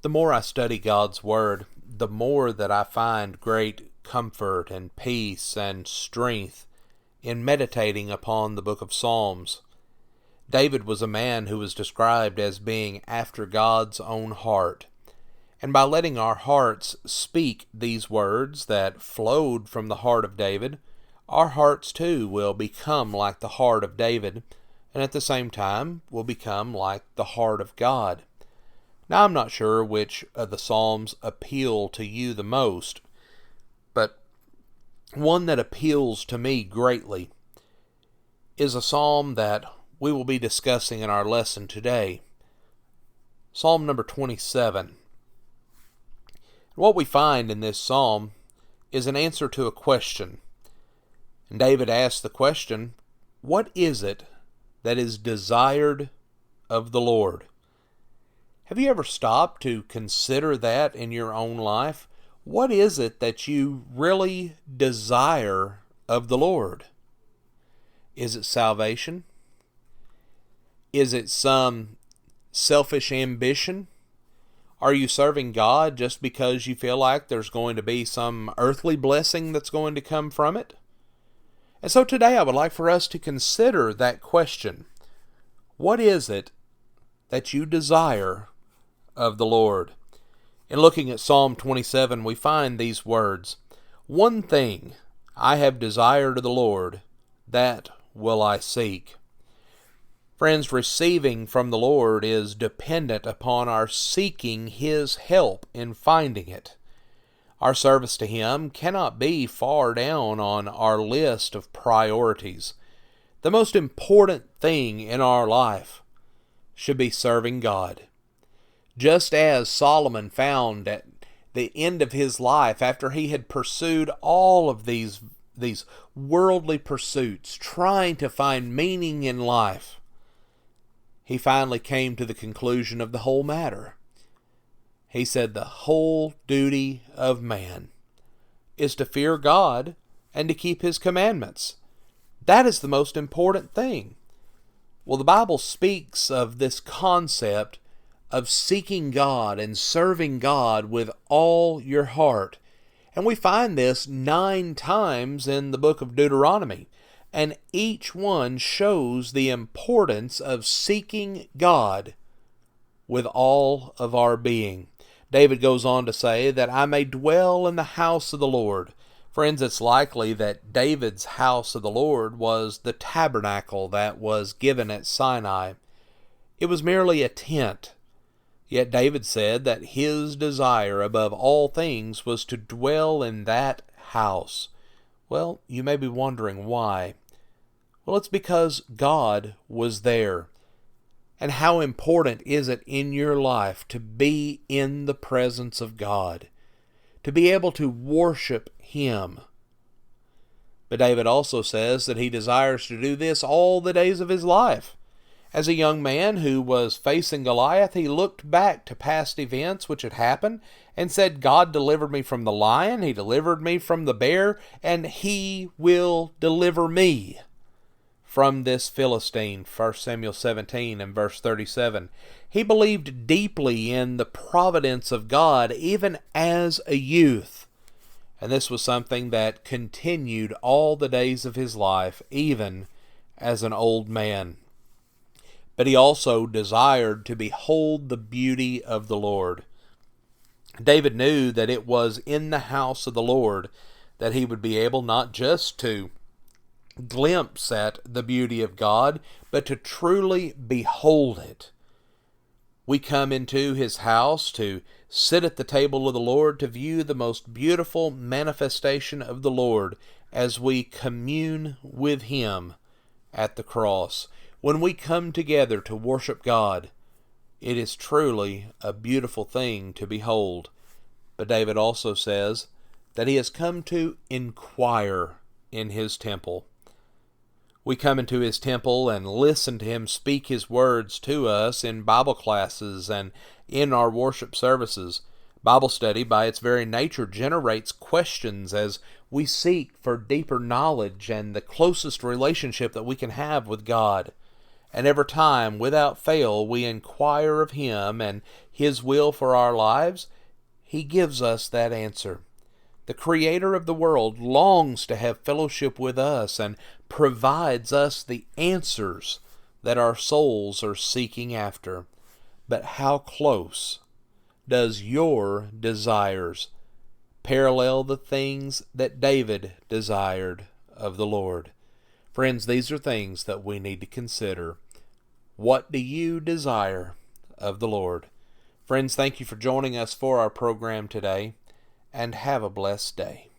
The more I study God's Word, the more that I find great comfort and peace and strength in meditating upon the book of Psalms. David was a man who was described as being after God's own heart. And by letting our hearts speak these words that flowed from the heart of David, our hearts too will become like the heart of David, and at the same time will become like the heart of God. Now, I'm not sure which of the Psalms appeal to you the most, but one that appeals to me greatly is a psalm that we will be discussing in our lesson today. Psalm number 27. What we find in this psalm is an answer to a question. And David asked the question, what is it that is desired of the Lord? Have you ever stopped to consider that in your own life? What is it that you really desire of the Lord? Is it salvation? Is it some selfish ambition? Are you serving God just because you feel like there's going to be some earthly blessing that's going to come from it? And so today I would like for us to consider that question. What is it that you desire of the Lord? In looking at Psalm 27, we find these words, "One thing I have desired of the Lord, that will I seek." Friends, receiving from the Lord is dependent upon our seeking His help in finding it. Our service to Him cannot be far down on our list of priorities. The most important thing in our life should be serving God. Just as Solomon found at the end of his life, after he had pursued all of these worldly pursuits, trying to find meaning in life, he finally came to the conclusion of the whole matter. He said the whole duty of man is to fear God and to keep His commandments. That is the most important thing. Well, the Bible speaks of this concept of seeking God and serving God with all your heart. And we find this 9 times in the book of Deuteronomy. And each one shows the importance of seeking God with all of our being. David goes on to say that I may dwell in the house of the Lord. Friends, it's likely that David's house of the Lord was the tabernacle that was given at Sinai. It was merely a tent. Yet David said that his desire above all things was to dwell in that house. Well, you may be wondering why. Well, it's because God was there. And how important is it in your life to be in the presence of God, to be able to worship Him? But David also says that he desires to do this all the days of his life. As a young man who was facing Goliath, he looked back to past events which had happened and said, God delivered me from the lion, He delivered me from the bear, and He will deliver me from this Philistine. 1 Samuel 17 and verse 37. He believed deeply in the providence of God even as a youth. And this was something that continued all the days of his life, even as an old man. But he also desired to behold the beauty of the Lord. David knew that it was in the house of the Lord that he would be able not just to glimpse at the beauty of God, but to truly behold it. We come into His house to sit at the table of the Lord to view the most beautiful manifestation of the Lord as we commune with Him at the cross. When we come together to worship God, it is truly a beautiful thing to behold. But David also says that he has come to inquire in His temple. We come into His temple and listen to Him speak His words to us in Bible classes and in our worship services. Bible study, by its very nature, generates questions as we seek for deeper knowledge and the closest relationship that we can have with God. And every time, without fail, we inquire of Him and His will for our lives, He gives us that answer. The Creator of the world longs to have fellowship with us and provides us the answers that our souls are seeking after. But how close does your desires parallel the things that David desired of the Lord? Friends, these are things that we need to consider. What do you desire of the Lord? Friends, thank you for joining us for our program today, and have a blessed day.